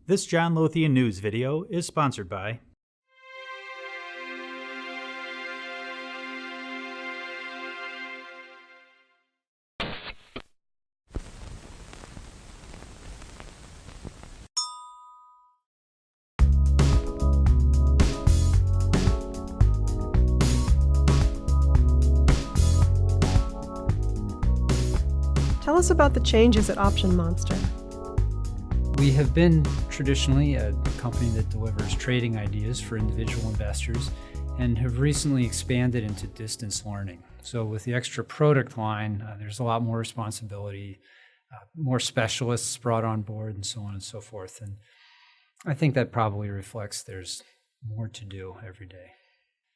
This John Lothian News video is sponsored by Tell us about the changes at OptionMonster. We have been traditionally a company that delivers trading ideas for individual investors and have recently expanded into distance learning. So with the extra product line, there's a lot more responsibility, more specialists brought on board, and so on and so forth. And I think that probably reflects there's more to do every day.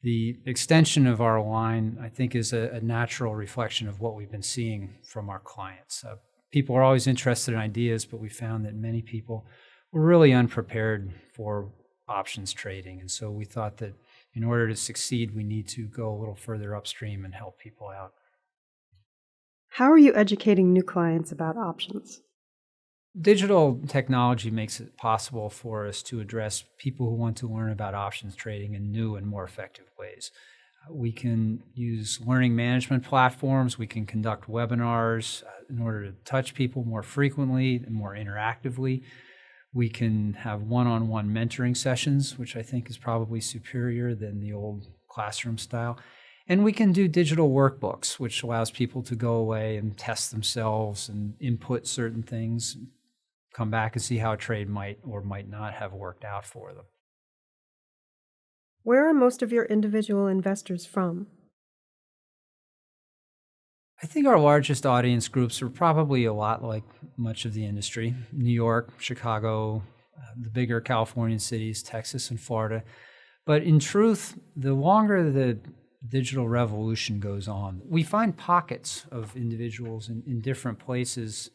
The extension of our line, I think, is a natural reflection of what we've been seeing from our clients. People are always interested in ideas, but we found that many people were really unprepared for options trading. And so we thought that in order to succeed, we need to go a little further upstream and help people out. How are you educating new clients about options? Digital technology makes it possible for us to address people who want to learn about options trading in new and more effective ways. We can use learning management platforms. We can conduct webinars in order to touch people more frequently and more interactively. We can have one-on-one mentoring sessions, which I think is probably superior than the old classroom style. And we can do digital workbooks, which allows people to go away and test themselves and input certain things, come back and see how a trade might or might not have worked out for them. Where are most of your individual investors from? I think our largest audience groups are probably a lot like much of the industry: New York, Chicago, the bigger Californian cities, Texas and Florida. But in truth, the longer the digital revolution goes on, we find pockets of individuals in different places.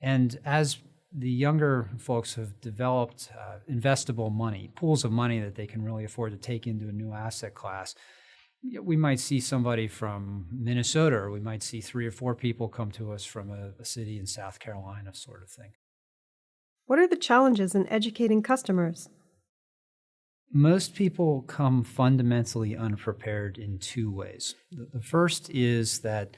And as the younger folks have developed investable money, pools of money that they can really afford to take into a new asset class, we might see somebody from Minnesota, or we might see 3 or 4 people come to us from a city in South Carolina, sort of thing. What are the challenges in educating customers? Most people come fundamentally unprepared in 2 ways. The first is that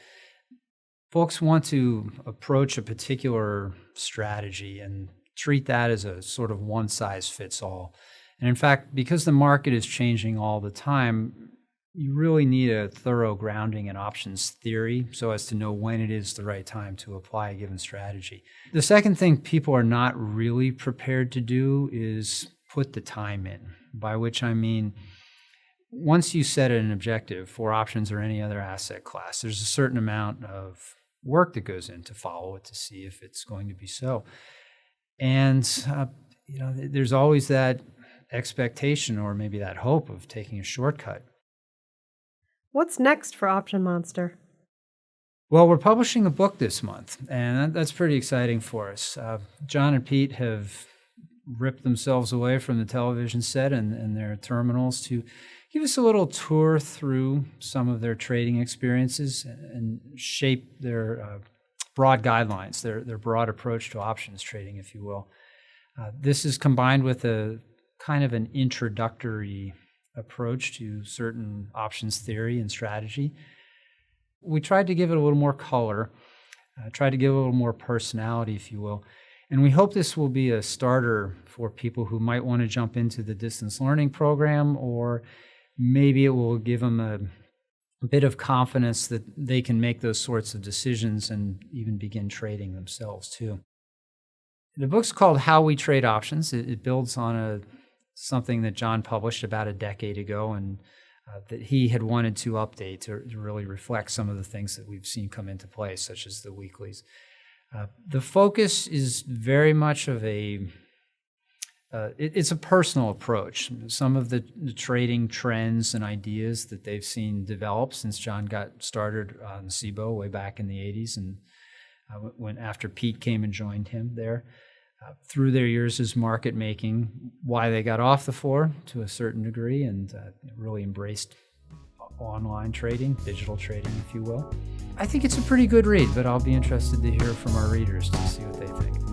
folks want to approach a particular strategy and treat that as a sort of one-size-fits-all. And in fact, because the market is changing all the time, you really need a thorough grounding in options theory so as to know when it is the right time to apply a given strategy. The second thing people are not really prepared to do is put the time in, by which I mean, once you set an objective for options or any other asset class, there's a certain amount of work that goes in to follow it to see if it's going to be so. And there's always that expectation or maybe that hope of taking a shortcut. What's next for OptionMonster? Well, we're publishing a book this month, and that's pretty exciting for us. John and Pete have ripped themselves away from the television set and their terminals to give us a little tour through some of their trading experiences and shape their broad guidelines, their broad approach to options trading, if you will. This is combined with a kind of an introductory approach to certain options theory and strategy. We tried to give it a little more color, tried to give it a little more personality, if you will. And we hope this will be a starter for people who might want to jump into the distance learning program, or maybe it will give them a bit of confidence that they can make those sorts of decisions and even begin trading themselves too. The book's called How We Trade Options. It builds on something that John published about a decade ago and that he had wanted to update to really reflect some of the things that we've seen come into play, such as the weeklies. The focus is very much of it's a personal approach. Some of the trading trends and ideas that they've seen develop since John got started on SIBO way back in the 80s and when after Pete came and joined him there. Through their years as market making, why they got off the floor to a certain degree and really embraced online trading, digital trading, if you will. I think it's a pretty good read, but I'll be interested to hear from our readers to see what they think.